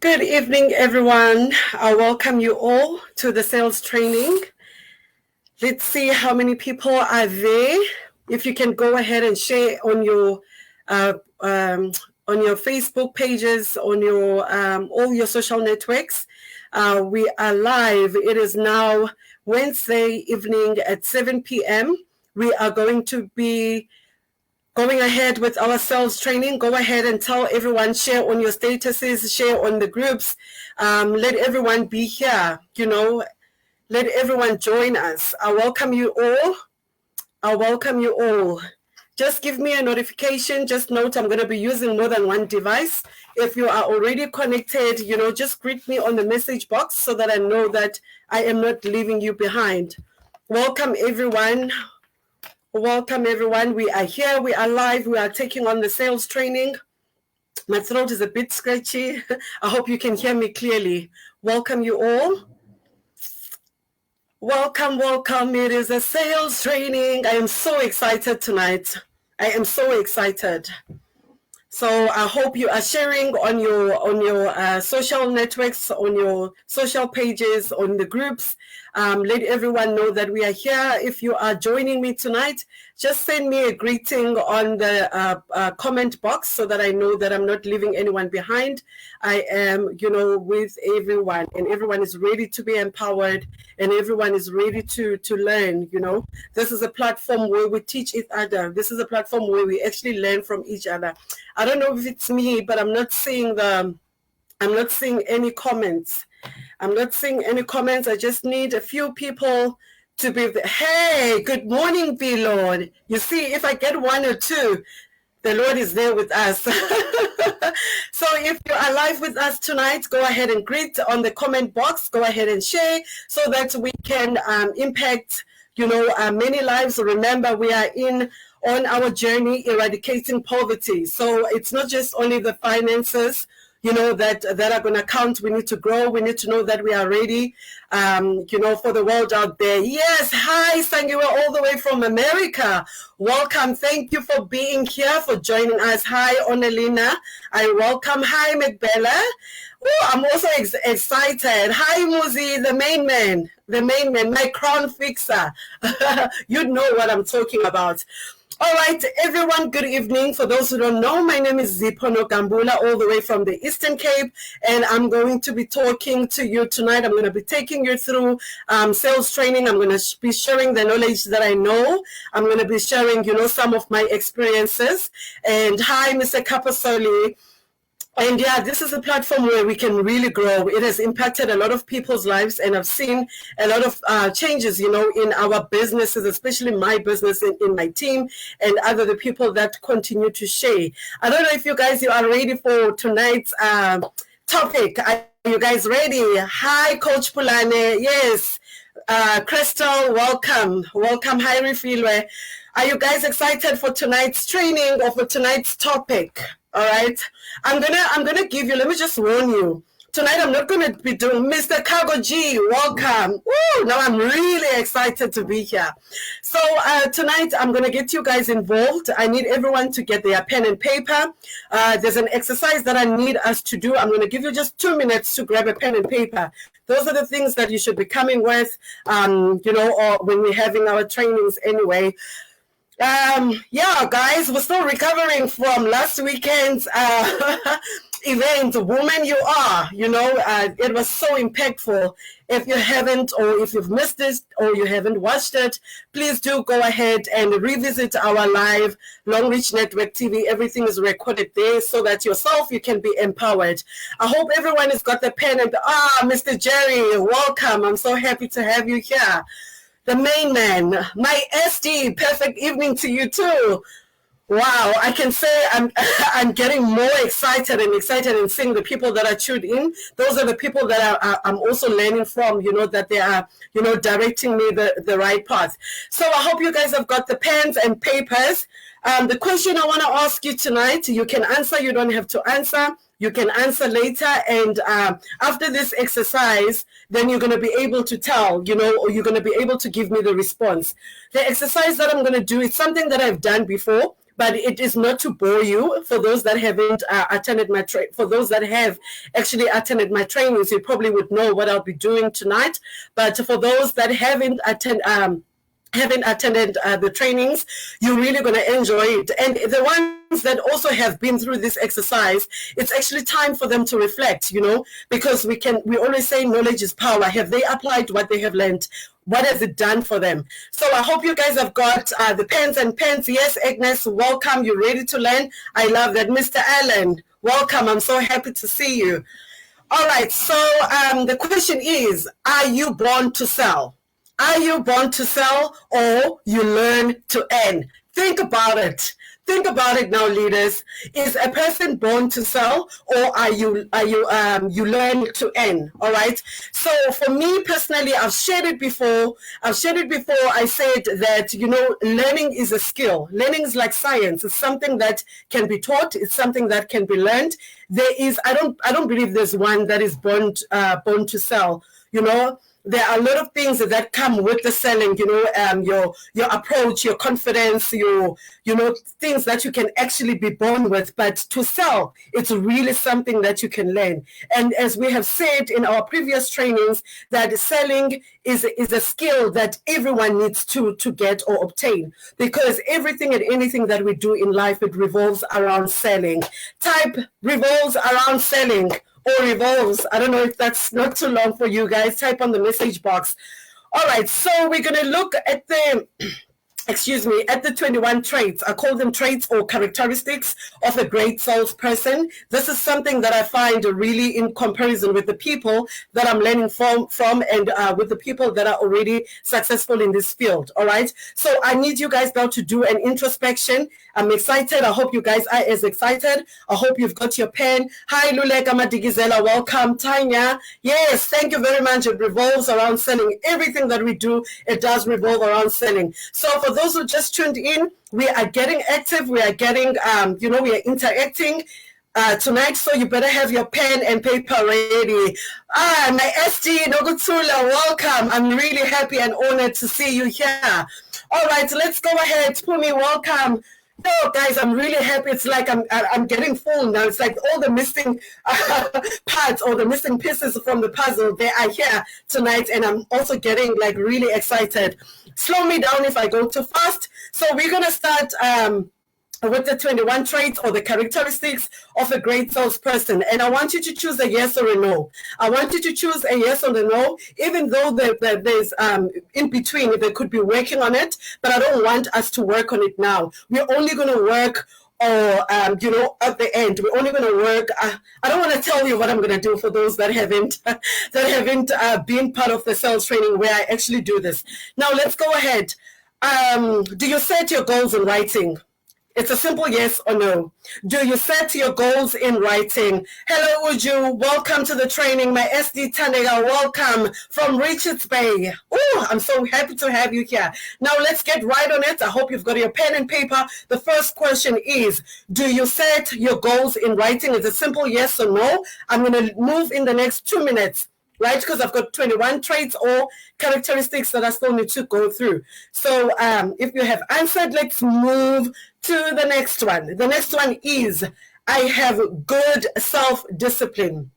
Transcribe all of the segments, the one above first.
Good evening, everyone. I welcome you all to the sales training. Let's see how many people are there. If you can go ahead and share on your Facebook pages, on your all your social networks. We are live. It is now Wednesday evening at 7 p.m. We are going to be going ahead with our sales training. Go ahead and tell everyone, share on your statuses, share on the groups. Let everyone be here, let everyone join us. I welcome you all. I welcome you all. Just give me a notification. Just note I'm going to be using more than one device. If you are already connected, just greet me on the message box so that I know that I am not leaving you behind. Welcome, everyone. Welcome, everyone. We are here. We are live. We are taking on the sales training. My throat is a bit scratchy. I hope you can hear me clearly. Welcome you all. Welcome, welcome. It is a sales training. I am so excited tonight. I am so excited. So I hope you are sharing on your social networks, on your social pages, on the groups. Let everyone know that we are here. If you are joining me tonight, just send me a greeting on the comment box so that I know that I'm not leaving anyone behind. I am, with everyone, and everyone is ready to be empowered, and everyone is ready to learn. This is a platform where we teach each other. This is a platform where we actually learn from each other. I don't know if it's me, but I'm not seeing any comments. I'm not seeing any comments. I just need a few people to be there. Hey, good morning, be Lord. You see, if I get one or two, the Lord is there with us. So if you are live with us tonight, go ahead and greet on the comment box. Go ahead and share so that we can impact, many lives. Remember, we are on our journey eradicating poverty. So it's not just only the finances, that are going to count. We need to grow. We need to know that we are ready, for the world out there. Yes. Hi, Sangiwa, all the way from America. Welcome. Thank you for being here, for joining us. Hi, Onelina. I welcome. Hi, McBella. Oh, I'm also excited. Hi, Muzi, the main man, my crown fixer. You know what I'm talking about. All right, everyone, good evening. For those who don't know, my name is Zipono Gambula, all the way from the Eastern Cape, and I'm going to be talking to you tonight. I'm going to be taking you through sales training. I'm going to be sharing the knowledge that I know. I'm going to be sharing, some of my experiences. And hi, Mr. Capasoli. And yeah, this is a platform where we can really grow. It has impacted a lot of people's lives, and I've seen a lot of changes, in our businesses, especially my business, in my team, and the people that continue to share. I don't know if you guys are ready for tonight's topic. Are you guys ready? Hi, Coach Pulane. Yes. Crystal, welcome. Welcome. Hi, Refilwe. Are you guys excited for tonight's training or for tonight's topic? All right. I'm gonna give you, let me just warn you. Tonight I'm not gonna be doing Mr. Cargo G, welcome. Woo, now I'm really excited to be here. So tonight I'm gonna get you guys involved. I need everyone to get their pen and paper. There's an exercise that I need us to do. I'm gonna give you just 2 minutes to grab a pen and paper. Those are the things that you should be coming with, or when we're having our trainings anyway. Yeah, guys, we're still recovering from last weekend's event. Woman, you are, it was so impactful. If you haven't, or if you've missed it, or you haven't watched it, please do go ahead and revisit our live Long Reach Network TV. Everything is recorded there so that you can be empowered. I hope everyone has got the pen and Mr. Jerry, welcome. I'm so happy to have you here. The main man, my SD, perfect evening to you too. Wow, I can say I'm getting more excited and seeing the people that are tuned in. Those are the people that I'm also learning from, that they are, directing me the right path. So I hope you guys have got the pens and papers. The question I want to ask you tonight, you can answer, you don't have to answer. You can answer later, and after this exercise, then you're going to be able to tell, or you're going to be able to give me the response. The exercise that I'm going to do is something that I've done before. but it is not to bore you. For those that haven't attended my for those that have actually attended my trainings, you probably would know what I'll be doing tonight. But for those that haven't attended the trainings, you're really going to enjoy it. And the ones that also have been through this exercise, it's actually time for them to reflect, because we always say knowledge is power. Have they applied what they have learned? What has it done for them? So I hope you guys have got the pens and pens. Yes, Agnes, welcome. You're ready to learn. I love that. Mr. Allen, welcome. I'm so happy to see you. All right. So the question is, are you born to sell? Are you born to sell, or you learn to earn? Think about it. Think about it now, leaders. Is a person born to sell, or are you learn to earn? All right. So for me personally, I've shared it before. I said that learning is a skill. Learning is like science. It's something that can be taught. It's something that can be learned. I don't believe there's one that is born to sell. There are a lot of things that come with the selling, your approach, your confidence, your things that you can actually be born with. But to sell, it's really something that you can learn. And as we have said in our previous trainings, that selling is a skill that everyone needs to get or obtain, because everything and anything that we do in life, it revolves around selling. Type revolves around selling. Or revolves. I don't know if that's not too long for you guys. Type on the message box. All right, so we're going to look at the 21 traits. I call them traits or characteristics of a great salesperson. This is something that I find really in comparison with the people that I'm learning from and with the people that are already successful in this field. All right. So I need you guys now to do an introspection. I'm excited. I hope you guys are as excited. I hope you've got your pen. Hi, Luleka Madigizela. Welcome. Tanya. Yes, thank you very much. It revolves around selling. Everything that we do, it does revolve around selling. So for those who just tuned in, we are getting active. We are getting, we are interacting tonight. So you better have your pen and paper ready. My SD Nogutula, welcome. I'm really happy and honored to see you here. All right, let's go ahead. Pumi, welcome. No, guys, I'm really happy. It's like I'm getting full now. It's like all the missing parts or the missing pieces from the puzzle, they are here tonight, and I'm also getting like really excited. Slow me down if I go too fast. So we're going to start with the 21 traits or the characteristics of a great salesperson. And I want you to choose a yes or a no. I want you to choose a yes or a no, even though there's in between, they could be working on it, but I don't want us to work on it now. We're only going to work at the end. We're only going to work. I don't want to tell you what I'm going to do for those that haven't been part of the sales training where I actually do this. Now let's go ahead. Do you set your goals in writing? It's a simple yes or no. Do you set your goals in writing? Hello, Uju. Welcome to the training. My SD Tanega, welcome from Richards Bay. Oh, I'm so happy to have you here. Now, let's get right on it. I hope you've got your pen and paper. The first question is, do you set your goals in writing? It's a simple yes or no. I'm going to move in the next 2 minutes. Right, because I've got 21 traits or characteristics that I still need to go through. So if you have answered, let's move to the next one. The next one is, I have good self-discipline.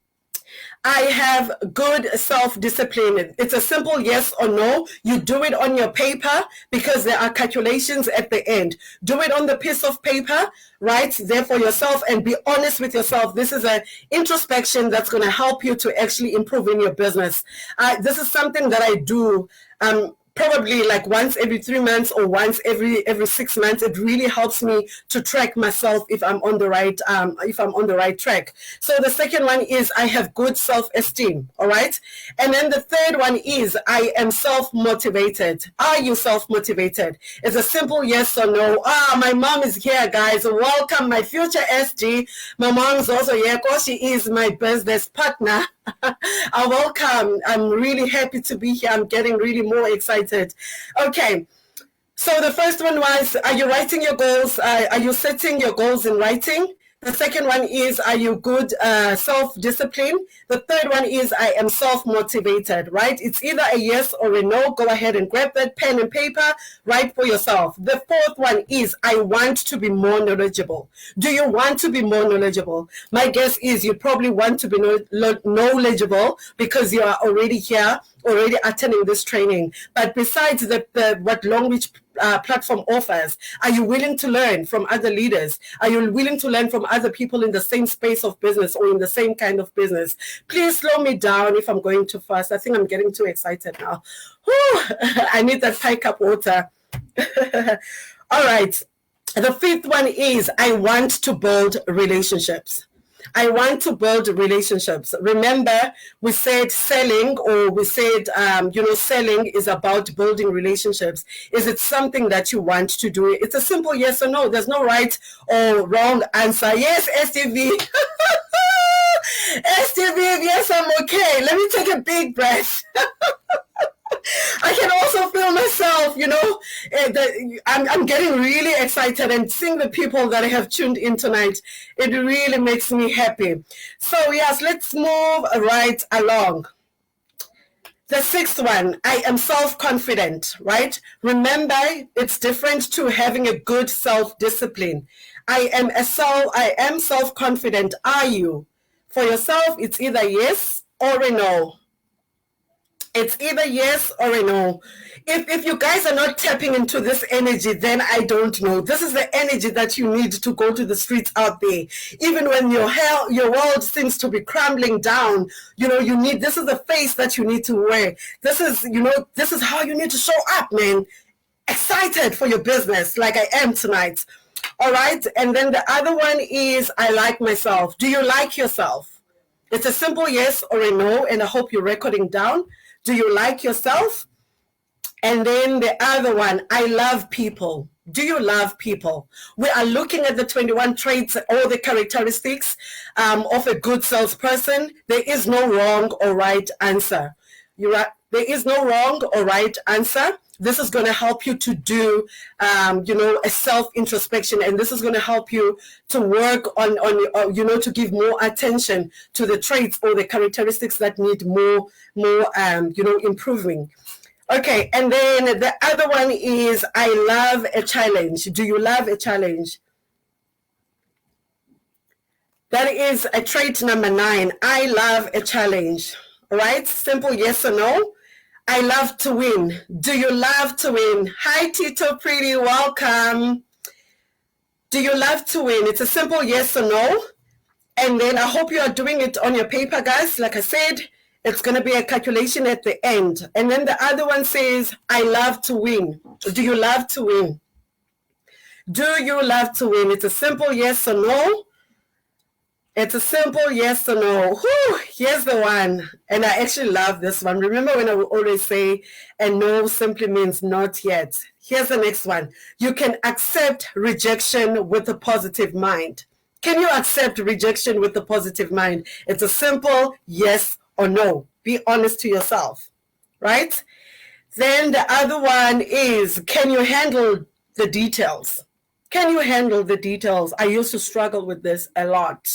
I have good self-discipline. It's a simple yes or no. You do it on your paper because there are calculations at the end. Do it on the piece of paper, right, there for yourself, and be honest with yourself. This is an introspection that's going to help you to actually improve in your business. This is something that I do probably like once every 3 months or once every 6 months. It really helps me to track myself if I'm on the right track. So the second one is, I have good self-esteem. All right. And then the third one is, I am self-motivated. Are you self-motivated? It's a simple yes or no. My mom is here, guys. Welcome, my future SD. My mom's also here because she is my business partner. Welcome. I'm really happy to be here. I'm getting really more excited. Okay. So the first one was, are you writing your goals? Are you setting your goals in writing? The second one is, are you good self-discipline? The third one is, I am self-motivated, right? It's either a yes or a no. Go ahead and grab that pen and paper, write for yourself. The fourth one is, I want to be more knowledgeable. Do you want to be more knowledgeable? My guess is you probably want to be knowledgeable because you are already here, already attending this training. But besides what Long Reach platform offers, are you willing to learn from other leaders? Are you willing to learn from other people in the same space of business or in the same kind of business? Please slow me down if I'm going too fast. I think I'm getting too excited now. Whew, I need that pie cup water. All right. The fifth one is, I want to build relationships. I want to build relationships. Remember, we said selling, or we said, selling is about building relationships. Is it something that you want to do? It's a simple yes or no. There's no right or wrong answer. Yes, STV. STV, yes, I'm okay. Let me take a big breath. I can also feel myself, I'm getting really excited, and seeing the people that have tuned in tonight, it really makes me happy. So yes, let's move right along. The sixth one, I am self-confident, right? Remember, it's different to having a good self-discipline. I am self-confident. Are you? For yourself, it's either yes or a no. It's either yes or a no. If you guys are not tapping into this energy, then I don't know. This is the energy that you need to go to the streets out there. Even when your world seems to be crumbling down, this is the face that you need to wear. This is how you need to show up, man. Excited for your business like I am tonight. All right. And then the other one is, I like myself. Do you like yourself? It's a simple yes or a no, and I hope you're recording down. Do you like yourself? And then the other one, I love people. Do you love people? We are looking at the 21 traits, all the characteristics of a good salesperson. There is no wrong or right answer. There is no wrong or right answer. This is going to help you to do, a self-introspection, and this is going to help you to work on to give more attention to the traits or the characteristics that need more, improving. Okay, and then the other one is, I love a challenge. Do you love a challenge? That is a trait number 9. I love a challenge. All right, simple yes or no. I love to win. Do you love to win? Hi, Tito Pretty. Welcome. Do you love to win? It's a simple yes or no. And then I hope you are doing it on your paper, guys. Like I said, it's going to be a calculation at the end. And then the other one says, I love to win. Do you love to win? Do you love to win? It's a simple yes or no. It's a simple yes or no. Whew, here's the one. And I actually love this one. Remember when I would always say, and no simply means not yet. Here's the next one. You can accept rejection with a positive mind. Can you accept rejection with a positive mind? It's a simple yes or no. Be honest to yourself, right? Then the other one is, can you handle the details? Can you handle the details? I used to struggle with this a lot.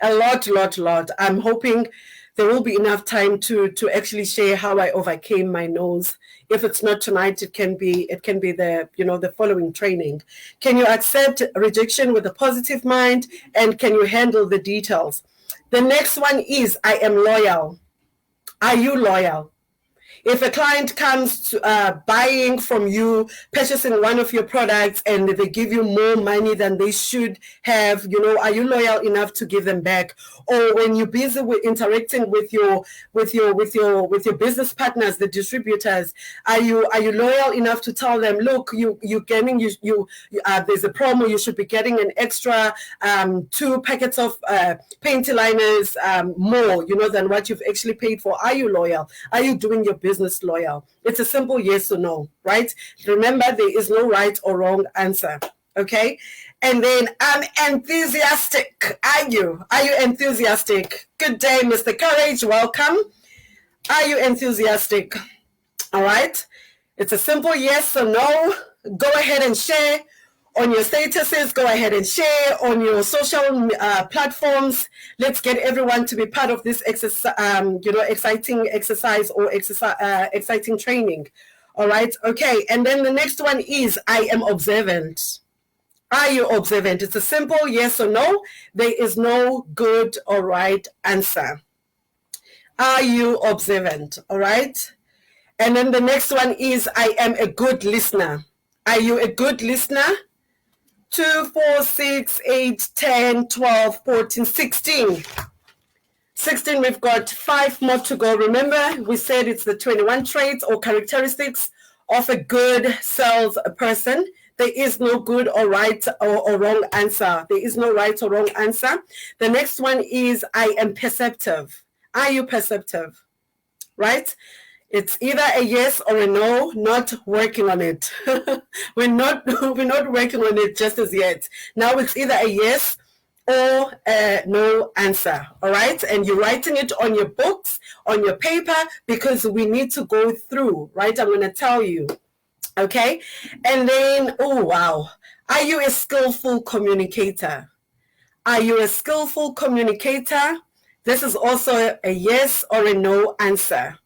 I'm hoping there will be enough time to actually share how I overcame my nose. If it's not tonight, it can be the following training. Can you accept rejection with a positive mind, and can you handle the details? The next one is, I am loyal. Are you loyal? If a client comes to, buying from you, purchasing one of your products, and they give you more money than they should have, are you loyal enough to give them back? Or when you're busy with interacting with your business partners, the distributors, are you loyal enough to tell them, look, there's a promo, you should be getting an extra 2 packets of paint liners more, than what you've actually paid for? Are you loyal? Are you doing your business loyal? It's a simple yes or no, right? Remember, there is no right or wrong answer. Okay. And then I'm enthusiastic. Are you enthusiastic? Good day, Mr. Courage. Welcome. Are you enthusiastic? All right. It's a simple yes or no. Go ahead and share, on your statuses. Go ahead and share on your social platforms. Let's get everyone to be part of this exciting exercise or exciting training. All right. Okay. And then the next one is I am observant. Are you observant? It's a simple yes or no. There is no good or right answer. Are you observant? All right. And then the next one is I am a good listener. Are you a good listener? 2, 4, 6, 8, 10, 12, 14, 16. 16, we've got 5 more to go. Remember, we said it's the 21 traits or characteristics of a good sales person. There is no good or right or wrong answer. There is no right or wrong answer. The next one is I am perceptive. Are you perceptive? Right? It's either a yes or a no, not working on it. we're not working on it just as yet. Now it's either a yes or a no answer. All right. And you're writing it on your books, on your paper, because we need to go through, right? I'm going to tell you. Okay. And then, oh, wow. Are you a skillful communicator? Are you a skillful communicator? This is also a yes or a no answer.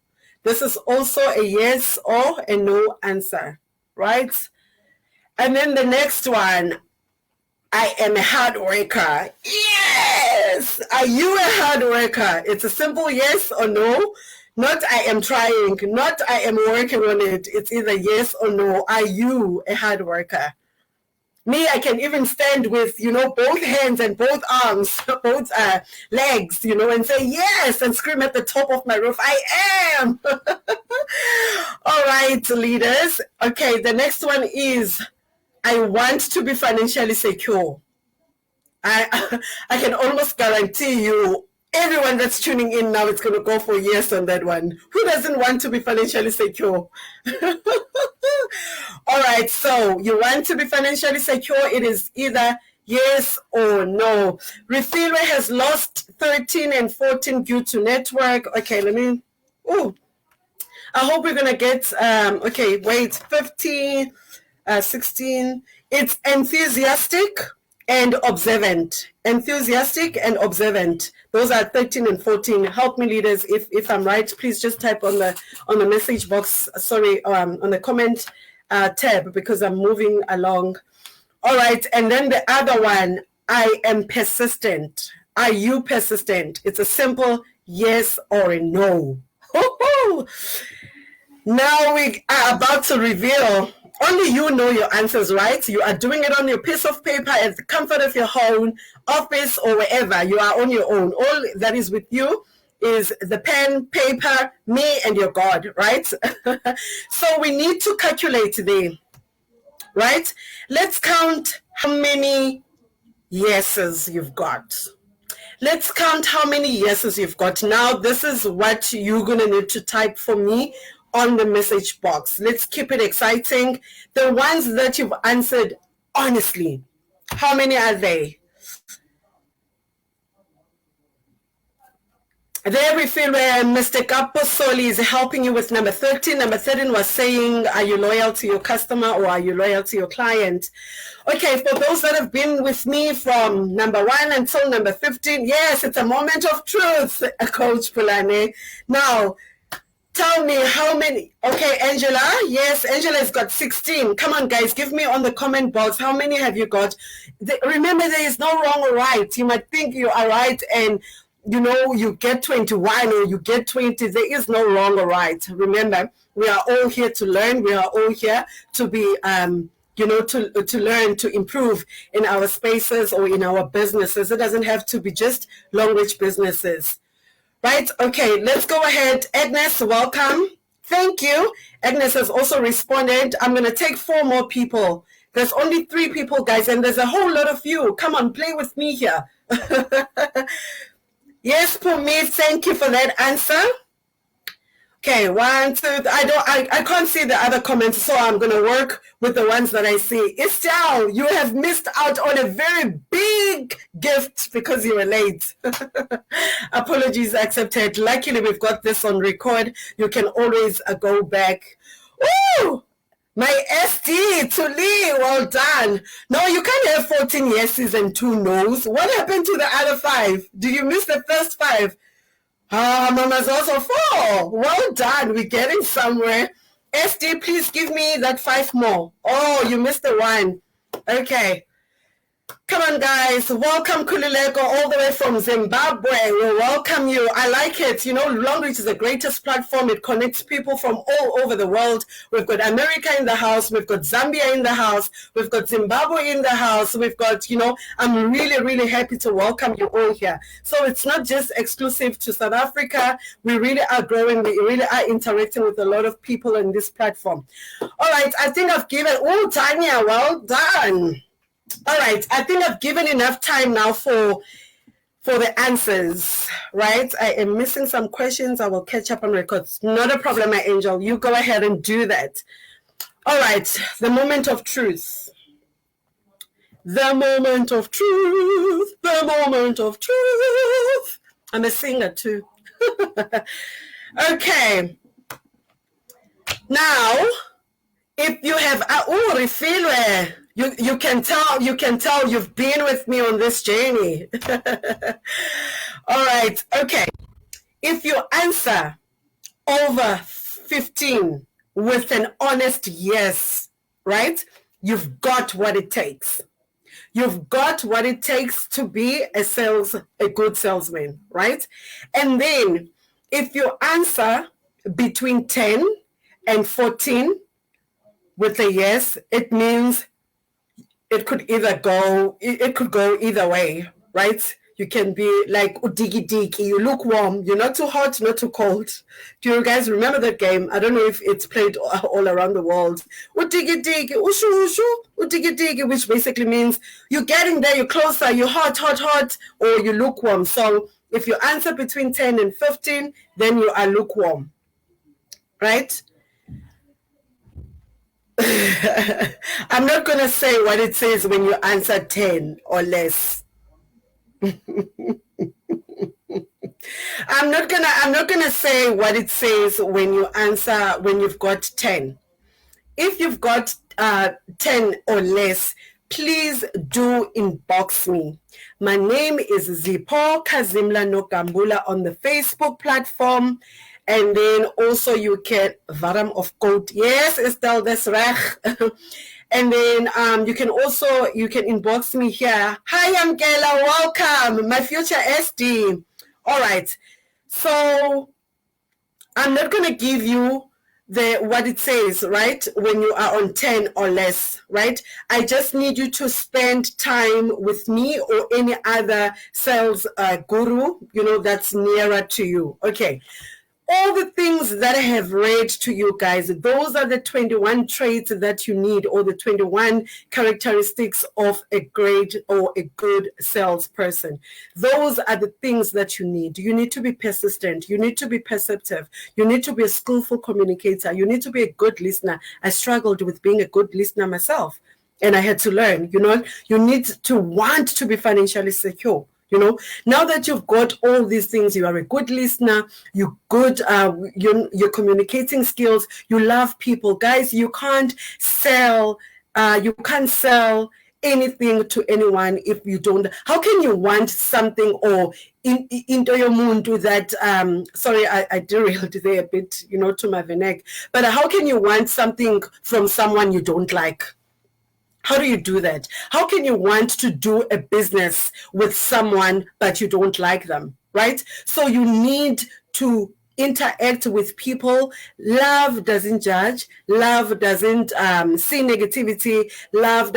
This is also a yes or a no answer, right? And then the next one, I am a hard worker. Yes! Are you a hard worker? It's a simple yes or no. Not I am trying, not I am working on it. It's either yes or no. Are you a hard worker? Me, I can even stand with, both hands and both arms, both legs, and say yes and scream at the top of my roof, I am. All right, leaders. Okay, the next one is I want to be financially secure. I can almost guarantee you everyone that's tuning in now is going to go for yes on that one. Who doesn't want to be financially secure? All right, so you want to be financially secure. It is either yes or no. Refilwe has lost 13 and 14 due to network. Okay, I hope we're going to get, 15, 16. It's enthusiastic and observant. Enthusiastic and observant. Those are 13 and 14. Help me, leaders, if I'm right. Please just type on the message box. Sorry, on the comment tab, because I'm moving along. All right, and then the other one, I am persistent. Are you persistent? It's a simple yes or a no. Now we are about to reveal. Only you know your answers, right? You are doing it on your piece of paper at the comfort of your home, office, or wherever. You are on your own. All that is with you is the pen, paper, me, and your God, right? So we need to calculate there, right? Let's count how many yeses you've got. Let's count how many yeses you've got. Now, this is what you're going to need to type for me on the message box. Let's keep it exciting. The ones that you've answered honestly, how many are they? There we feel where Mr. Kaposoli is helping you with number 13. Number 13 was saying, are you loyal to your customer or are you loyal to your client? Okay, for those that have been with me from number 1 until number 15, yes, it's a moment of truth, Coach Pulane. Now, tell me how many. Okay, Angela. Yes, Angela's got 16. Come on, guys. Give me on the comment box. How many have you got? Remember, there is no wrong or right. You might think you are right and, you get 21 or you get 20. There is no wrong or right. Remember, we are all here to learn. We are all here to be, to learn, to improve in our spaces or in our businesses. It doesn't have to be just Longreach businesses. Right, okay, let's go ahead. Agnes, welcome. Thank you. Agnes has also responded. I'm going to take 4 more people. There's only 3 people, guys, and there's a whole lot of you. Come on, play with me here. Yes, Pumi, thank you for that answer. Okay, 1, 2, I can't see the other comments, so I'm going to work with the ones that I see. Estelle, you have missed out on a very big gift because you were late. Apologies accepted. Luckily, we've got this on record. You can always go back. Woo! My SD to Lee, well done. No, you can't have 14 yeses and 2 no's. What happened to the other 5? Did you miss the first 5? Ah, Mama's also 4. Well done. We're getting somewhere. SD, please give me that 5 more. Oh, you missed the 1. Okay. Come on, guys. Welcome, Kulileko, all the way from Zimbabwe. We welcome you. I like it. You know, Longreach is the greatest platform. It connects people from all over the world. We've got America in the house. We've got Zambia in the house. We've got Zimbabwe in the house. We've got, you know, I'm really, really happy to welcome you all here. So it's not just exclusive to South Africa. We really are growing. We really are interacting with a lot of people on this platform. All right. I think I've given, oh, Tanya, well done. All right, I think I've given enough time now for the answers, right? I am missing some questions. I will catch up on records. Not a problem, my angel. You go ahead and do that. All right, the moment of truth. The moment of truth. The moment of truth. I'm a singer too. Okay. Now, if you have refilwe. You can tell you've been with me on this journey. All right, okay. If you answer over 15 with an honest yes, right? You've got what it takes. You've got what it takes to be a good salesman, right? And then if you answer between 10 and 14 with a yes, it means it could go either way, right? You can be like udigi digi, you lukewarm, you're not too hot, not too cold. Do you guys remember that game? I don't know if it's played all around the world. Udigi digi, ushu ushu, udigi digi, which basically means you're getting there, you're closer, you're hot, hot, hot, or you're lukewarm. So if you answer between 10 and 15, then you are lukewarm, right? I'm not going to say what it says when you answer 10 or less. I'm not gonna say what it says when you've got 10. If you've got 10 or less, please do inbox me. My name is Zipho Kazimla Nogambula on the Facebook platform. And then also you can Varam of Code. Yes, Estelle, that's right. And then you can inbox me here. Hi, Amgela, welcome, my future SD. All right. So I'm not gonna give you what it says, right, when you are on 10 or less, right? I just need you to spend time with me or any other sales guru, you know, that's nearer to you. Okay. All the things that I have read to you guys, those are the 21 traits that you need, or the 21 characteristics of a great or a good salesperson. Those are the things that you need. You need to be persistent. You need to be perceptive. You need to be a skillful communicator. You need to be a good listener. I struggled with being a good listener myself, and I had to learn, you know, you need to want to be financially secure. You know, now that you've got all these things, you are a good listener, you're good, your communicating skills, you love people. Guys, you can't sell anything to anyone if you don't. How can you want something or into your mundu that, sorry, I derailed there a bit, you know, to my vernac, but how can you want something from someone you don't like? How do you do that? How can you want to do a business with someone but you don't like them, right? So you need to interact with people. Love doesn't judge. Love doesn't see negativity. Love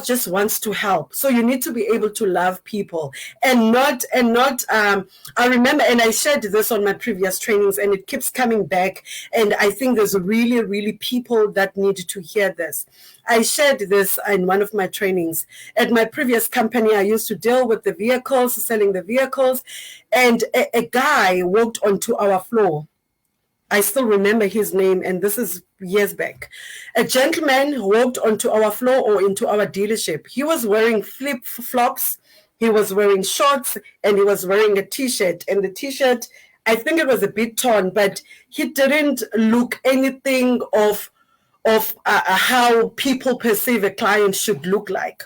just wants to help. So you need to be able to love people and not. I remember, and I shared this on my previous trainings, and it keeps coming back. And I think there's really, really people that need to hear this. I shared this in one of my trainings. At my previous company, I used to deal with the vehicles, selling the vehicles, and a guy walked onto our floor. I still remember his name, and this is years back. A gentleman walked onto our floor or into our dealership. He was wearing flip-flops, he was wearing shorts, and he was wearing a T-shirt. And the T-shirt, I think it was a bit torn, but he didn't look anything of of how people perceive a client should look like.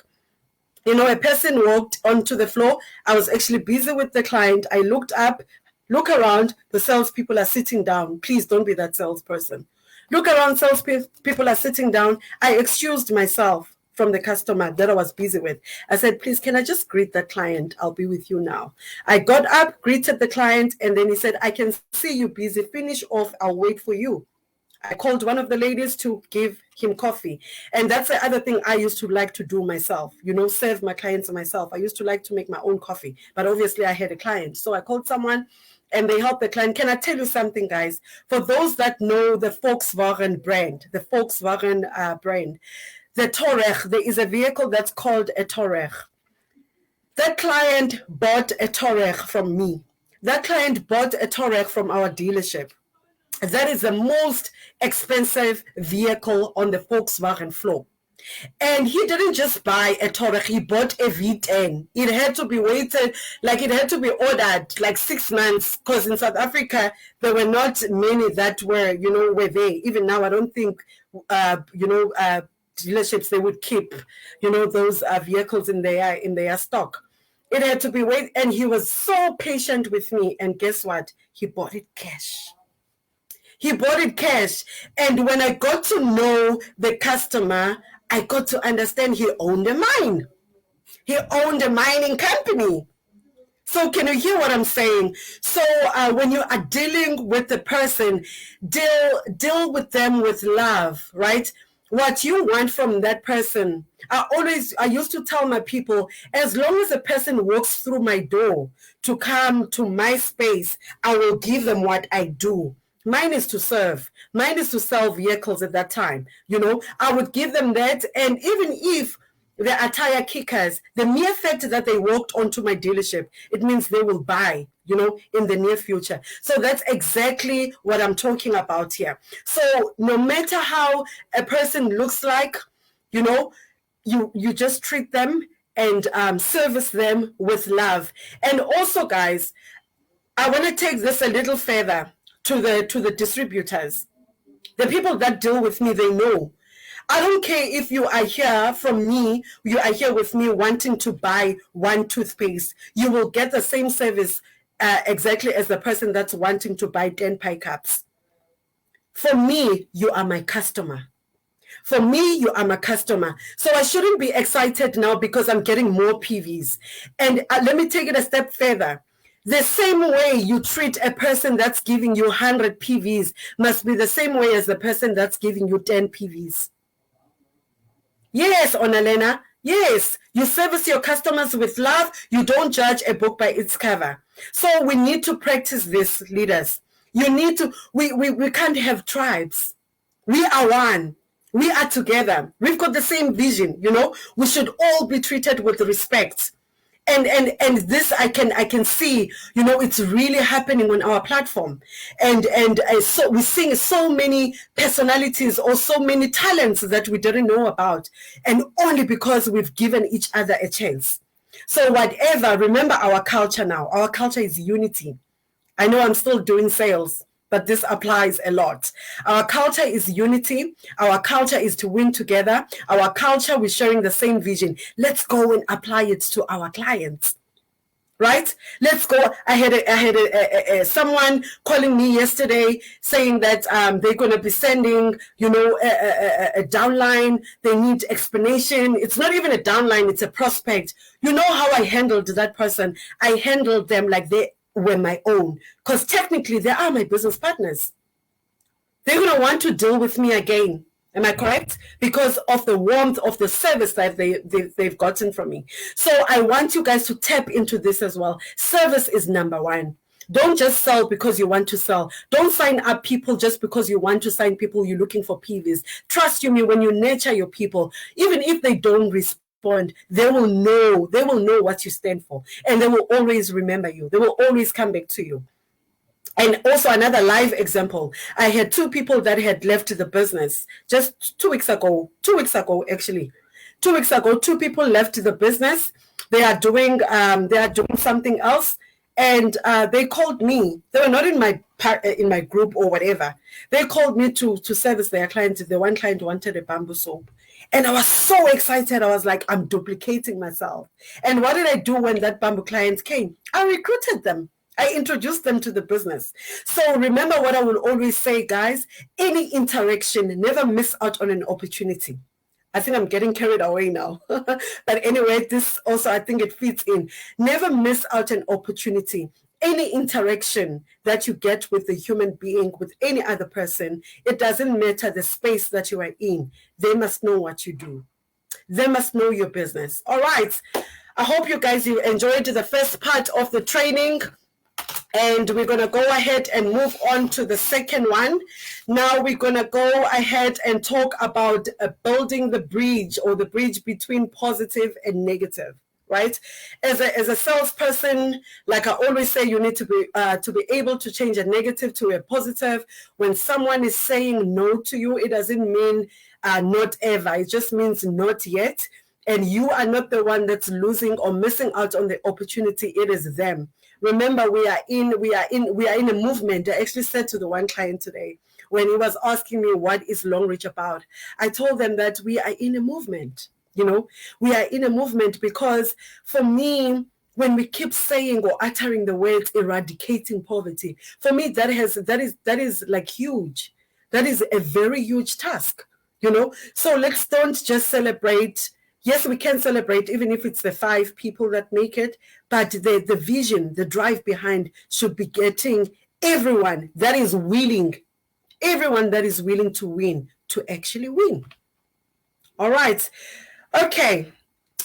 You know, a person walked onto the floor. I was actually busy with the client. I looked up, look around. The salespeople are sitting down. Please don't be that salesperson. Look around, salespeople are sitting down. I excused myself from the customer that I was busy with. I said, please, can I just greet the client? I'll be with you now. I got up, greeted the client, and then he said, I can see you busy. Finish off. I'll wait for you. I called one of the ladies to give him coffee. And that's the other thing I used to like to do myself, you know, serve my clients myself. I used to like to make my own coffee, but obviously I had a client. So I called someone and they helped the client. Can I tell you something, guys? For those that know the Volkswagen brand, the Touareg, there is a vehicle that's called a Touareg. That client bought a Touareg from me. That client bought a Touareg from our dealership. That is the most expensive vehicle on the Volkswagen floor. And he didn't just buy a Touareg, he bought a V10. It had to be waited, like it had to be ordered like 6 months, because in South Africa, there were not many that were, you know, were there. Even now, I don't think, dealerships, they would keep, you know, those vehicles in their stock. It had to be waited, and he was so patient with me. And guess what? He bought it cash. He bought it cash. And when I got to know the customer, I got to understand he owned a mine. He owned a mining company. So can you hear what I'm saying? So when you are dealing with the person, deal with them with love, right? What you want from that person. I used to tell my people, as long as a person walks through my door to come to my space, I will give them what I do. Mine is to serve. Mine is to sell vehicles at that time. You know, I would give them that. And even if they are tire kickers, the mere fact that they walked onto my dealership, it means they will buy, you know, in the near future. So that's exactly what I'm talking about here. So no matter how a person looks like, you know, you just treat them and service them with love. And also, guys, I want to take this a little further to the distributors. The people that deal with me, they know. I don't care if you are here from me, you are here with me wanting to buy one toothpaste. You will get the same service exactly as the person that's wanting to buy 10 pie cups. For me, you are my customer. For me, you are my customer. So I shouldn't be excited now because I'm getting more PVs. And let me take it a step further. The same way you treat a person that's giving you 100 PVs must be the same way as the person that's giving you 10 PVs. Yes, Onalena. Yes, you service your customers with love. You don't judge a book by its cover. So we need to practice this, leaders. You need to, we can't have tribes. We are one. We are together. We've got the same vision, you know. We should all be treated with respect. And this I can see, you know, it's really happening on our platform, and so we're seeing so many personalities or so many talents that we didn't know about, and only because we've given each other a chance. So whatever, remember our culture now. Our culture is unity. I know I'm still doing sales, but this applies a lot. Our culture is unity. Our culture is to win together. Our culture, we're sharing the same vision. Let's go and apply it to our clients, right? Let's go. I had someone calling me yesterday saying that they're going to be sending, you know, a downline. They need explanation. It's not even a downline. It's a prospect. You know how I handled that person? I handled them like they were my own, because technically they are my business partners. They're going to want to deal with me again. Am I correct? Because of the warmth of the service that they've gotten from me. So I want you guys to tap into this as well. Service is number one. Don't just sell because you want to sell. Don't sign up people just because you want to sign people. You're looking for PVs. Trust you me, when you nurture your people, even if they don't respond, they will know what you stand for, and they will always remember you. They will always come back to you. And also another live example, I had 2 people that had left the business just 2 weeks ago, actually. 2 weeks ago, 2 people left the business. They are doing something else. and they called me. They were not in my group or whatever. They called me to service their clients. The one client wanted a bamboo soap. And I was so excited. I was like, I'm duplicating myself. And what did I do when that bamboo client came? I recruited them. I introduced them to the business. So remember what I will always say, guys, any interaction, never miss out on an opportunity. I think I'm getting carried away now. But anyway, this also, I think it fits in. Never miss out an opportunity. Any interaction that you get with a human being, with any other person, it doesn't matter the space that you are in. They must know what you do. They must know your business. All right. I hope you guys, you enjoyed the first part of the training. And we're going to go ahead and move on to the second one. Now we're going to go ahead and talk about building the bridge, or the bridge between positive and negative, right? As a salesperson, like I always say, you need to be able to change a negative to a positive. When someone is saying no to you, it doesn't mean not ever. It just means not yet. And you are not the one that's losing or missing out on the opportunity. It is them. Remember, we are in a movement. I actually said to the one client today, when he was asking me what is Long Reach about, I told them that we are in a movement. You know, we are in a movement because for me, when we keep saying or uttering the words eradicating poverty, for me that is like huge. That is a very huge task. You know, so let's don't just celebrate. Yes, we can celebrate, even if it's the 5 people that make it, but the vision, the drive behind should be getting everyone that is willing to win, to actually win. All right. Okay.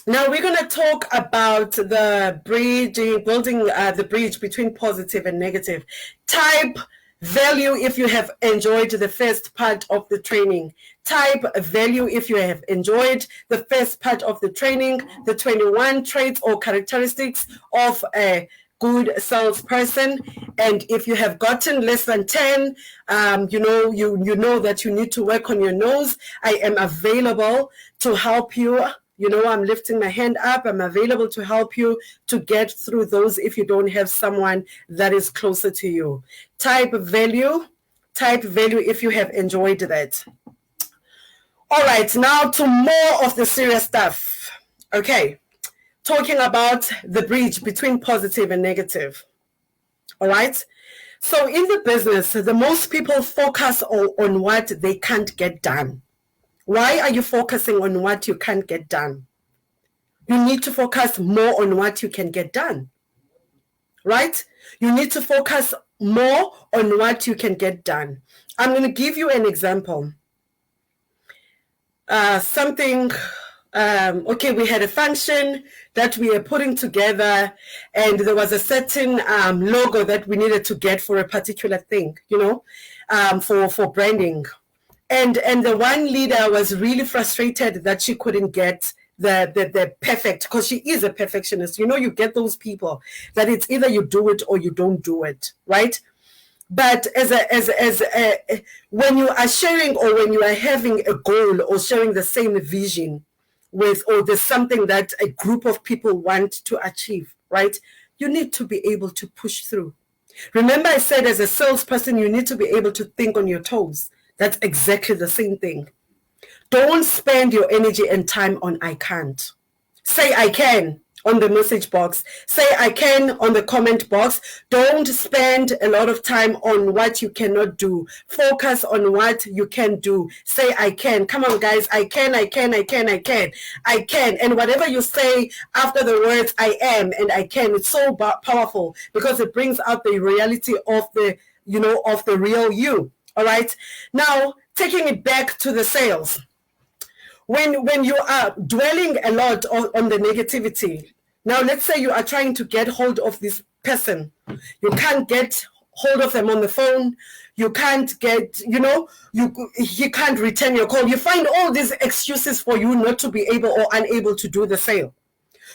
Now we're going to talk about the bridge, building the bridge between positive and negative. Type value if you have enjoyed the first part of the training. Type value if you have enjoyed the first part of the training, the 21 traits or characteristics of a good salesperson. And if you have gotten less than 10, you know that you need to work on your nose. I am available to help you. You know, I'm lifting my hand up. I'm available to help you to get through those if you don't have someone that is closer to you. Type value if you have enjoyed that. All right, now to more of the serious stuff. Okay, talking about the bridge between positive and negative. All right, so in the business, the most people focus on what they can't get done. Why are you focusing on what you can't get done? You need to focus more on what you can get done, right? You need to focus more on what you can get done. I'm going to give you an example. Okay, we had a function that we are putting together, and there was a certain logo that we needed to get for a particular thing, you know, for branding. And the one leader was really frustrated that she couldn't get the perfect, because she is a perfectionist. You know, you get those people that it's either you do it or you don't do it, right? But when you are sharing, or when you are having a goal or sharing the same vision with, or there's something that a group of people want to achieve, right? You need to be able to push through. Remember, I said as a salesperson, you need to be able to think on your toes. That's exactly the same thing. Don't spend your energy and time on I can't. Say I can on the message box. Say I can on the comment box. Don't spend a lot of time on what you cannot do. Focus on what you can do. Say I can. Come on, guys. I can. And whatever you say after the words I am and I can, it's so powerful because it brings out the reality of the, of the real you. All right. Now, taking it back to the sales. When you are dwelling a lot on the negativity, now let's say you are trying to get hold of this person. You can't get hold of them on the phone. You can't get, you can't return your call. You find all these excuses for you not to be able or unable to do the sale.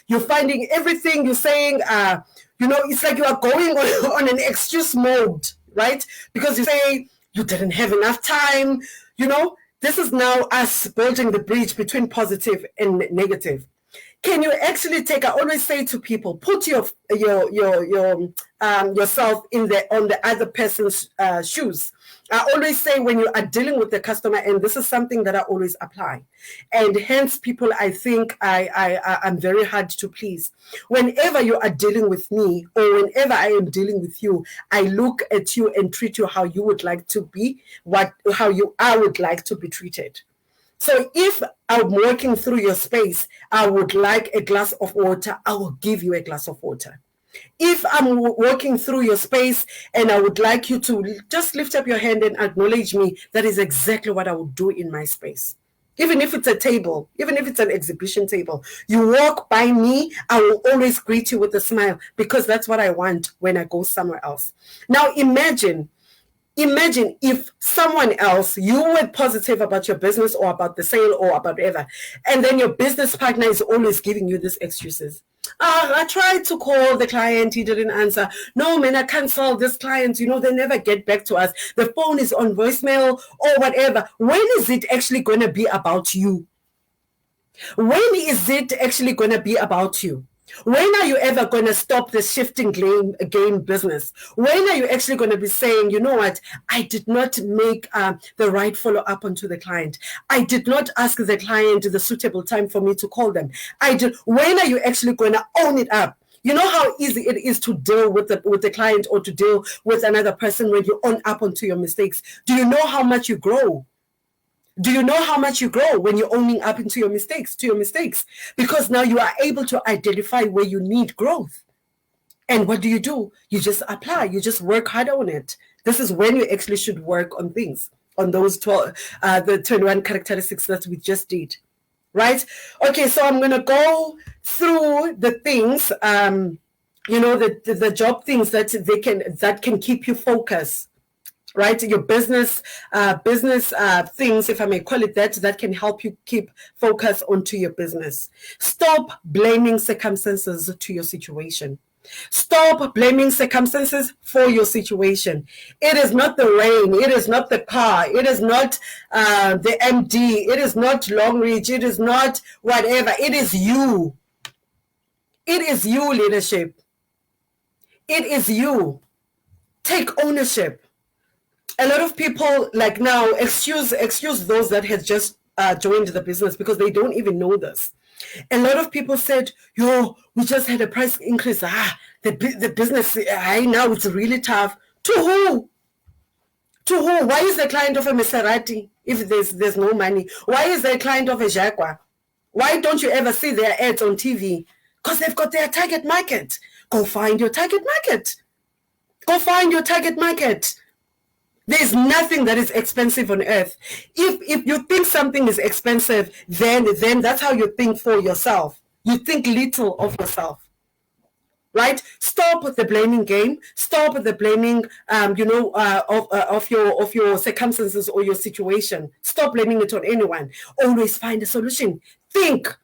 You're finding everything you're saying, it's like you are going on an excuse mode, right? Because you say you didn't have enough time, This is now us building the bridge between positive and negative. Can you actually take? I always say to people, put yourself on the other person's shoes. I always say when you are dealing with the customer, and this is something that I always apply, and hence people, I think I'm very hard to please. Whenever you are dealing with me, or whenever I am dealing with you, I look at you and treat you how you would like to be, I would like to be treated. So if I'm working through your space, I would like a glass of water, I will give you a glass of water. If I'm walking through your space and I would like you to just lift up your hand and acknowledge me, that is exactly what I would do in my space. Even if it's a table, even if it's an exhibition table, you walk by me, I will always greet you with a smile, because that's what I want when I go somewhere else. Now imagine if someone else, you were positive about your business or about the sale or about whatever, and then your business partner is always giving you these excuses. I tried to call the client, he didn't answer. No, man, I can't sell this client. You know, they never get back to us. The phone is on voicemail or whatever. When is it actually going to be about you? When is it actually going to be about you? When are you ever going to stop the shifting game business? When are you actually going to be saying, you know what, I did not make the right follow-up onto the client. I did not ask the client the suitable time for me to call them. When are you actually going to own it up? You know how easy it is to deal with the client or to deal with another person when you own up onto your mistakes. Do you know how much you grow? Do you know how much you grow when you're owning up into your mistakes, Because now you are able to identify where you need growth. And what do? You just apply. You just work hard on it. This is when you actually should work on things, on those 12, the 21 characteristics that we just did, right? Okay, so I'm going to go through the things, the job things that can keep you focused. Right, your business things, if I may call it that can help you keep focus onto your business. Stop blaming circumstances to your situation. Stop blaming circumstances for your situation. It is not the rain. It is not the car. It is not the MD. It is not Longreach. It is not whatever. It is you. It is you, leadership. It is you. Take ownership. A lot of people like now excuse those that have just joined the business because they don't even know this. A lot of people said, "Yo, we just had a price increase. The business now it's really tough." To who? To who? Why is the client of a Maserati if there's no money? Why is the client of a Jaguar? Why don't you ever see their ads on TV? Because they've got their target market. Go find your target market. Go find your target market. There's nothing that is expensive on earth. If you think something is expensive, then that's how you think for yourself. You think little of yourself, right? Stop the blaming game. Stop the blaming, of your circumstances or your situation. Stop blaming it on anyone. Always find a solution. Think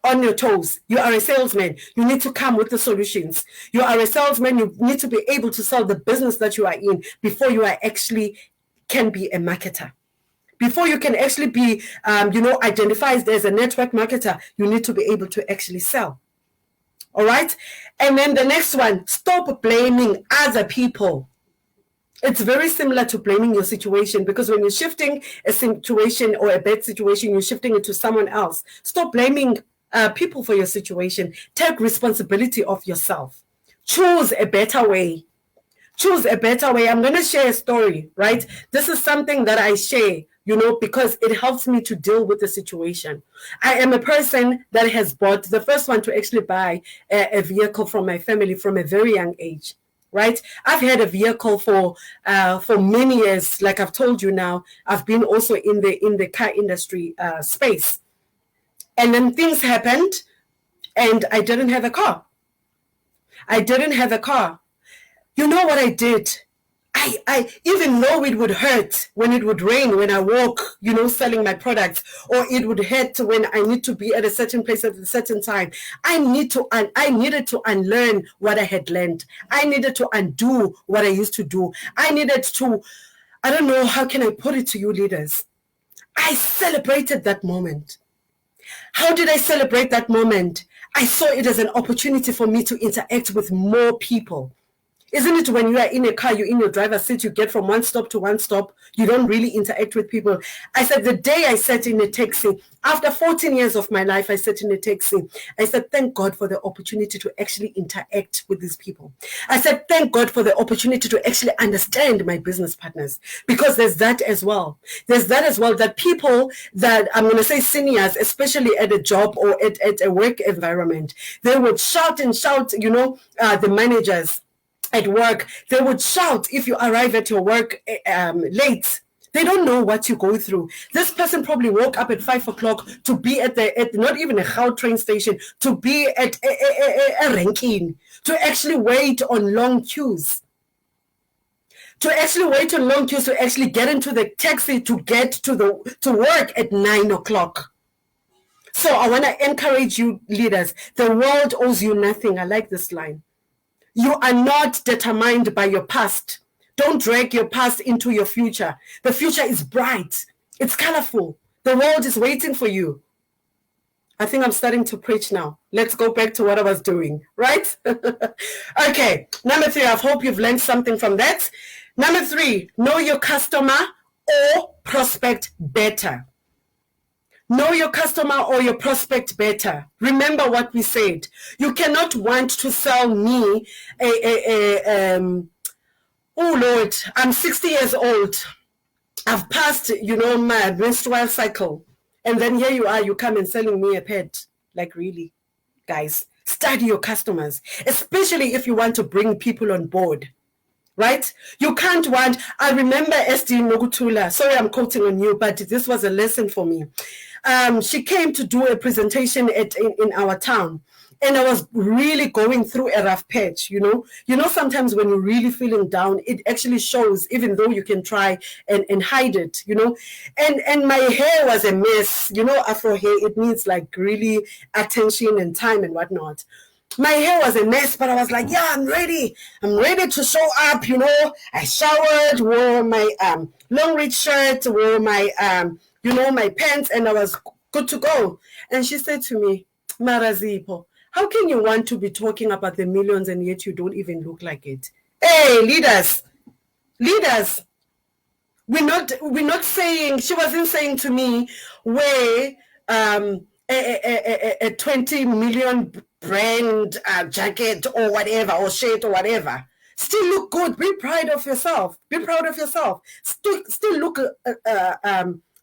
on your toes. You are a salesman. You need to come with the solutions. You are a salesman. You need to be able to sell the business that you are in before you are actually can be a marketer. Before you can actually be, identified as a network marketer, you need to be able to actually sell. All right? And then the next one, stop blaming other people. It's very similar to blaming your situation, because when you're shifting a situation or a bad situation, you're shifting it to someone else. Stop blaming people for your situation. Take responsibility of yourself. Choose a better way. Choose a better way. I'm going to share a story, right? This is something that I share, because it helps me to deal with the situation. I am a person that has bought the first one to actually buy a vehicle from my family from a very young age. Right? I've had a vehicle for many years. Like I've told you now, I've been also in the car industry space. And then things happened and I didn't have a car. You know what I did? I even though it would hurt when it would rain, when I walk, selling my products, or it would hurt when I need to be at a certain place at a certain time. I needed to unlearn what I had learned. I needed to undo what I used to do. I needed to, I don't know, how can I put it to you leaders? I celebrated that moment. How did I celebrate that moment? I saw it as an opportunity for me to interact with more people. Isn't it when you are in a car, you're in your driver's seat, you get from one stop to one stop, you don't really interact with people. I said, the day I sat in a taxi, after 14 years of my life, I sat in a taxi. I said, thank God for the opportunity to actually interact with these people. I said, thank God for the opportunity to actually understand my business partners, because there's that as well. There's that as well, that people that, I'm going to say seniors, especially at a job or at a work environment, they would shout and shout, the managers at work, they would shout if you arrive at your work late. They don't know what you go through. This person probably woke up at 5 o'clock to be at not even a Gautrain train station, to be at a ranking, to actually wait on long queues. To actually get into the taxi to get to work at 9 o'clock. So I want to encourage you, leaders. The world owes you nothing. I like this line. You are not determined by your past. Don't drag your past into your future. The future is bright. It's colorful. The world is waiting for you. I think I'm starting to preach now. Let's go back to what I was doing, right? Okay, number 3, I hope you've learned something from that. Number 3, know your customer or prospect better. Know your customer or your prospect better. Remember what we said. You cannot want to sell me oh Lord, I'm 60 years old. I've passed, my menstrual cycle. And then here you are, you come and selling me a pet. Like, really? Guys, study your customers, especially if you want to bring people on board. Right? You can't want, I remember SD Nogutula, sorry I'm quoting on you, but this was a lesson for me. She came to do a presentation in our town, and I was really going through a rough patch, sometimes when you're really feeling down, it actually shows, even though you can try and hide it, and my hair was a mess, Afro hair, it needs like really attention and time and whatnot. My hair was a mess, but I was like, yeah, I'm ready to show up, I showered, wore my long reach shirt, wore my my pants, and I was good to go. And she said to me, Marazipo, how can you want to be talking about the millions and yet you don't even look like it? Hey, leaders, we're not saying, she wasn't saying to me, wear a 20 million brand jacket or whatever, or shirt or whatever. Still look good. Be proud of yourself. Still look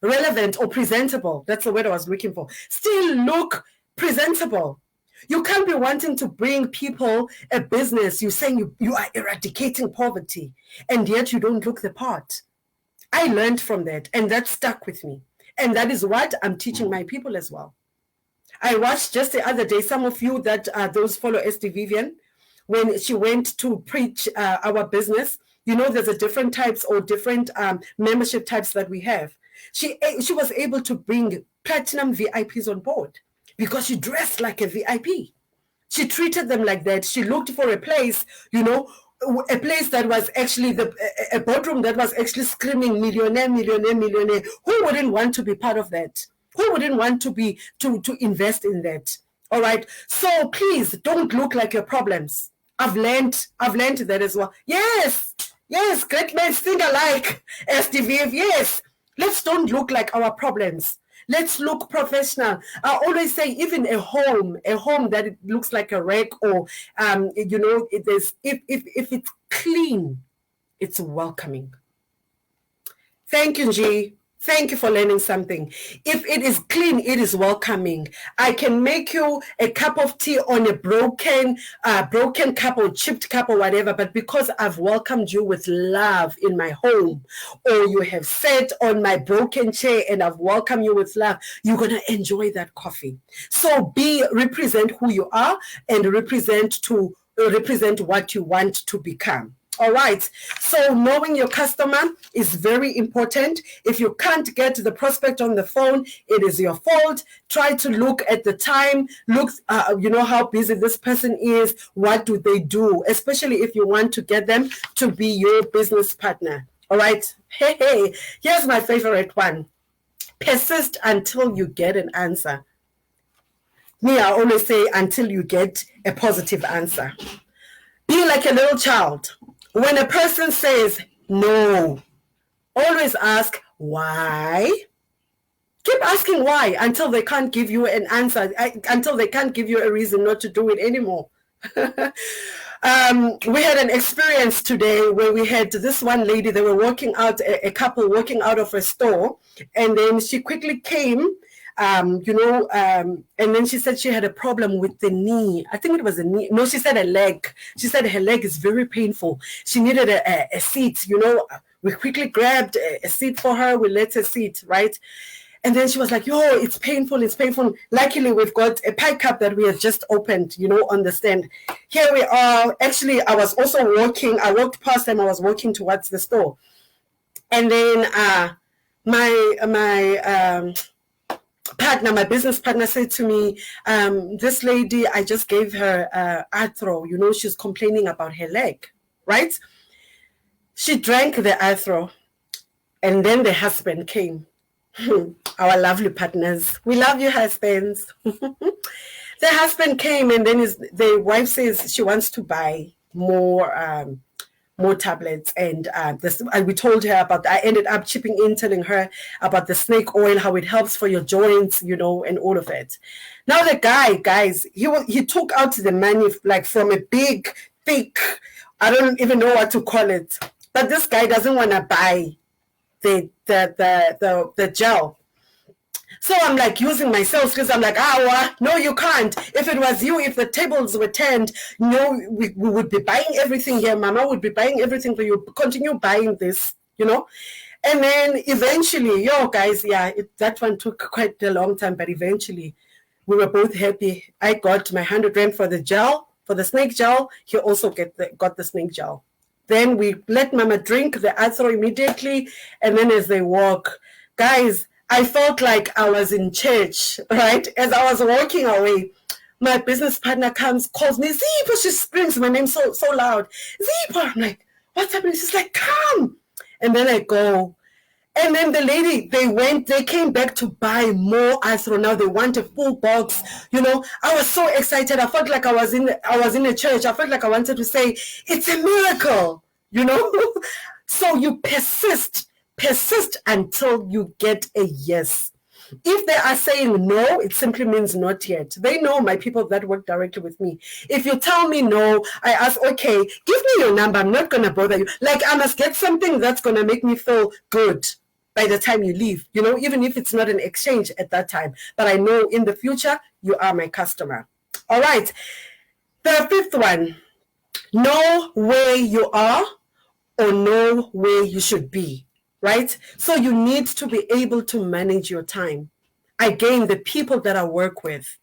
relevant or presentable. That's the word I was looking for. Still look presentable. You can't be wanting to bring people a business. You're saying you are eradicating poverty, and yet you don't look the part. I learned from that, and that stuck with me. And that is what I'm teaching my people as well. I watched just the other day, some of you that those follow SD Vivian, when she went to preach our business, there's a different types or different membership types that we have. She was able to bring platinum VIPs on board because she dressed like a VIP. She treated them like that. She looked for a place, a place that was actually a boardroom that was actually screaming millionaire, millionaire, millionaire. Who wouldn't want to be part of that? Who wouldn't want to be to invest in that? All right. So please don't look like your problems. I've learned that as well. Yes, great men think alike. SDVF, yes. Let's don't look like our problems. Let's look professional. I always say, even a home that it looks like a wreck, or it is, if it's clean, it's welcoming. Thank you, G. Thank you for learning something. If it is clean, it is welcoming. I can make you a cup of tea on a broken cup or chipped cup or whatever, but because I've welcomed you with love in my home, or you have sat on my broken chair and I've welcomed you with love, you're going to enjoy that coffee. So represent who you are and represent what you want to become. All right. So knowing your customer is very important. If you can't get the prospect on the phone, it is your fault. Try to look at the time. Look, how busy this person is. What do they do? Especially if you want to get them to be your business partner. All right. Hey, here's my favorite one. Persist until you get an answer. Me, I always say, until you get a positive answer. Be like a little child. When a person says no, always ask why. Keep asking why until they can't give you an answer, until they can't give you a reason not to do it anymore. We had an experience today where we had this one lady, they were working out, a couple working out of a store, and then she quickly came, and then she said she had a problem with the knee. I think it was a knee. No, she said a leg. She said her leg is very painful. She needed a seat, We quickly grabbed a seat for her. We let her sit, right? And then she was like, yo, it's painful, it's painful. Luckily, we've got a pie cup that we have just opened, on the stand. Here we are. Actually, I was also walking. I walked past them. I was walking towards the store. And then my partner, my business partner said to me, this lady, I just gave her arthro. She's complaining about her leg, right? She drank the arthro. And then the husband came. Our lovely partners. We love you, husbands. The husband came, and then the wife says she wants to buy more tablets. And we told her about, I ended up chipping in, telling her about the snake oil, how it helps for your joints, and all of it. Now the guy, guys, he took out the money like from a big, thick, I don't even know what to call it. But this guy doesn't want to buy the gel. So I'm like using myself because I'm like, no, you can't. If it was you, if the tables were turned, we would be buying everything here. Mama would be buying everything for you. Continue buying this, And then eventually, guys, that one took quite a long time, but eventually we were both happy. I got my 100 Rand for the gel, for the snake gel. He also got the snake gel. Then we let Mama drink the arthro immediately. And then as they walk, guys, I felt like I was in church, right? As I was walking away, my business partner calls me, Zippo. She screams my name so loud. Zippo. I'm like, what's happening? She's like, come. And then I go. And then the lady, they came back to buy more arthro. Now they want a full box. I was so excited. I felt like I was in a church. I felt like I wanted to say, it's a miracle, So you persist until you get a yes. If they are saying no, it simply means not yet. They know, my people that work directly with me. If you tell me no, I ask, okay, give me your number. I'm not going to bother you. Like, I must get something that's going to make me feel good by the time you leave, even if it's not an exchange at that time. But I know in the future, you are my customer. All right. The fifth one, know where you are or know where you should be, right? So you need to be able to manage your time. Again, the people that I work with,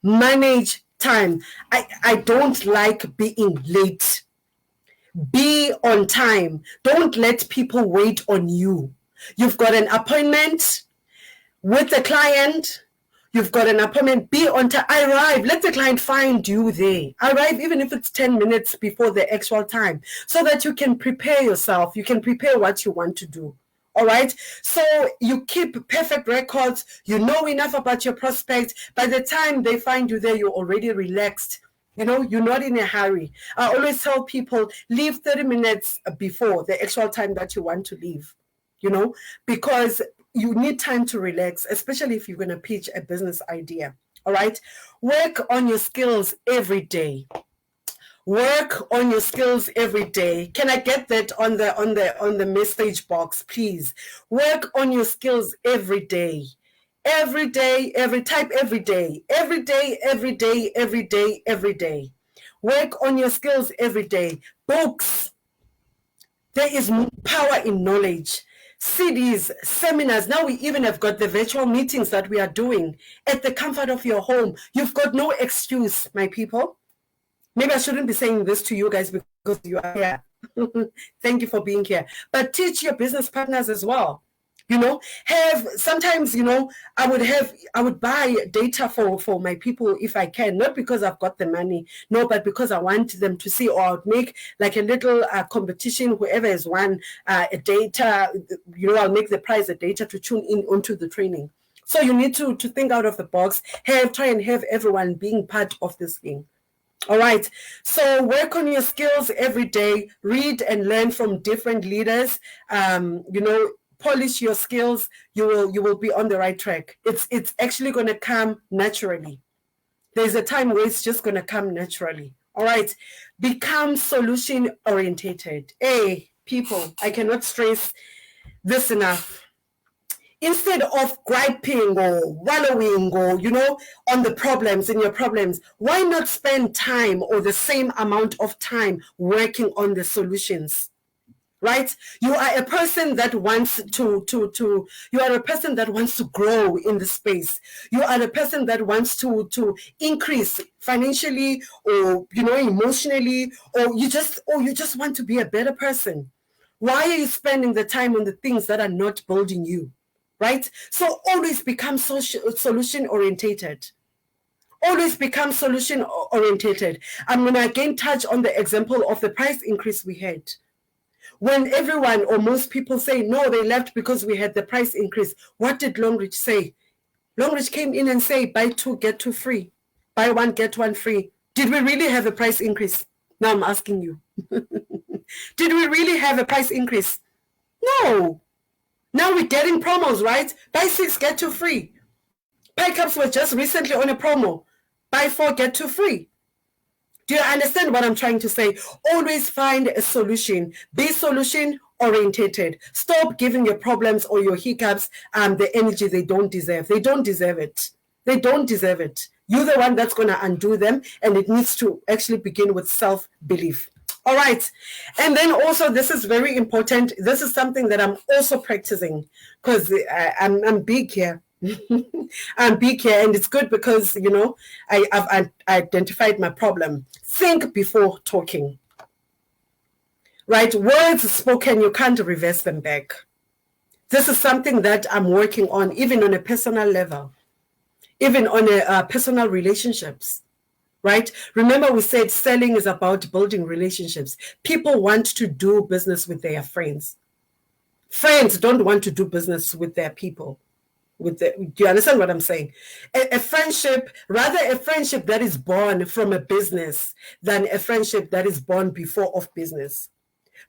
manage time. I don't like being late. Be on time. Don't let people wait on you. You've got an appointment with the client. You've got an appointment. Be on time. Arrive. Let the client find you there. Arrive even if it's 10 minutes before the actual time so that you can prepare yourself. You can prepare what you want to do. All right. So you keep perfect records. You know enough about your prospects. By the time they find you there, you're already relaxed. You're not in a hurry. I always tell people, leave 30 minutes before the actual time that you want to leave, because you need time to relax, especially if you're going to pitch a business idea. All right. Work on your skills every day. Work on your skills every day. Can I get that on the message box, please? Work on your skills every day. Every day, every day, every day, every day, every day. Work on your skills every day. Books. There is power in knowledge. CDs, seminars. Now we even have got the virtual meetings that we are doing at the comfort of your home. You've got no excuse, my people. Maybe I shouldn't be saying this to you guys because you are here. Thank you for being here. But teach your business partners as well. Sometimes, I would buy data for my people if I can, not because I've got the money, no, but because I want them to see, or I'll make like a little competition, whoever has won a data, I'll make the prize a data to tune in onto the training. So you need to think out of the box, try and have everyone being part of this thing. All right. So work on your skills every day. Read and learn from different leaders. Polish your skills. You will be on the right track. It's actually going to come naturally. There's a time where it's just going to come naturally. All right. Become solution orientated. Hey, people, I cannot stress this enough. Instead of griping or wallowing or, on the problems, in your problems, why not spend time or the same amount of time working on the solutions? Right? You are a person that wants you are a person that wants to grow in the space. You are a person that wants to increase financially or, emotionally, or you just want to be a better person. Why are you spending the time on the things that are not building you? Right? So always become solution orientated. Always become solution orientated. I'm going to again touch on the example of the price increase we had. When everyone or most people say, no, they left because we had the price increase, what did Longreach say? Longreach came in and say, buy two, get two free. Buy one, get one free. Did we really have a price increase? Now I'm asking you. Did we really have a price increase? No. Now we're getting promos, right? Buy six, get two free. Pie cups were just recently on a promo. Buy four, get two free. Do you understand what I'm trying to say? Always find a solution. Be solution orientated. Stop giving your problems or your hiccups the energy they don't deserve. They don't deserve it. They don't deserve it. You're the one that's going to undo them, and it needs to actually begin with self-belief. All right. And then also, this is very important. This is something that I'm also practicing because I'm big here. I'm big here, and it's good because, I've identified my problem. Think before talking. Right? Words spoken, you can't reverse them back. This is something that I'm working on, even on a personal level, even on a personal relationships. Right? Remember, we said selling is about building relationships. People want to do business with their friends. Friends don't want to do business with their people. Do you understand what I'm saying? A friendship, rather a friendship that is born from a business than a friendship that is born before of business.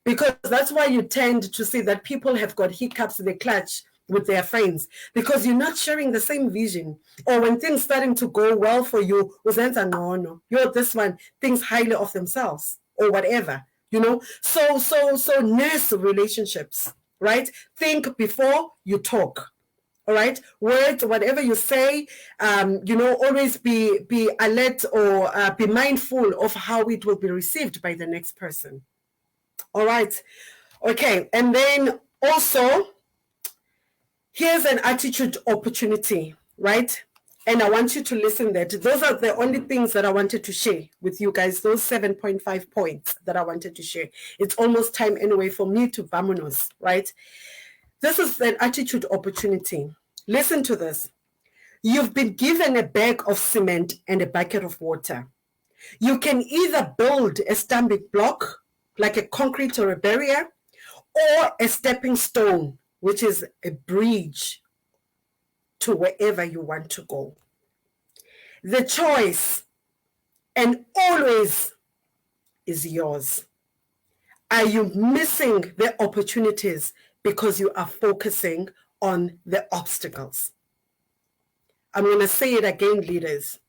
Because that's why you tend to see that people have got hiccups in the clutch with their friends, because you're not sharing the same vision. Or when things starting to go well for you, no, you're this one, things highly of themselves or whatever, So nurse relationships, right? Think before you talk. All right, words, whatever you say, always be alert or be mindful of how it will be received by the next person. All right, okay, and then also, here's an attitude opportunity, right? And I want you to listen that. Those are the only things that I wanted to share with you guys, those 7.5 points that I wanted to share. It's almost time anyway for me to vamonos, right? This is an attitude opportunity. Listen to this. You've been given a bag of cement and a bucket of water. You can either build a stumbling block, like a concrete or a barrier, or a stepping stone, which is a bridge to wherever you want to go. The choice, and always, is yours. Are you missing the opportunities because you are focusing on the obstacles? I'm going to say it again, leaders.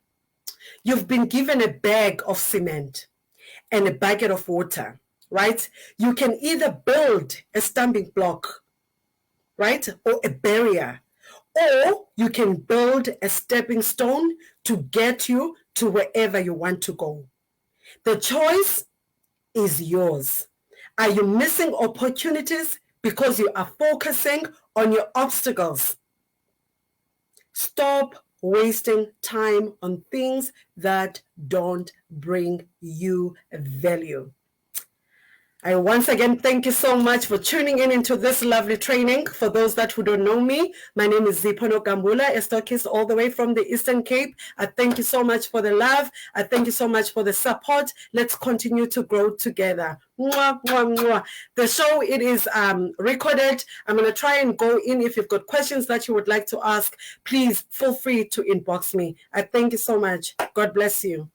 You've been given a bag of cement and a bucket of water, right? You can either build a stumbling block, right, or a barrier, or you can build a stepping stone to get you to wherever you want to go. The choice is yours. Are you missing opportunities because you are focusing on your obstacles? Stop wasting time on things that don't bring you value. I once again thank you so much for tuning in into this lovely training. For those that who don't know me, my name is Zipono Gambula, a stockist all the way from the Eastern Cape. I thank you so much for the love. I thank you so much for the support. Let's continue to grow together. Mwah, mwah, mwah. The show, it is recorded. I'm going to try and go in. If you've got questions that you would like to ask, please feel free to inbox me. I thank you so much. God bless you.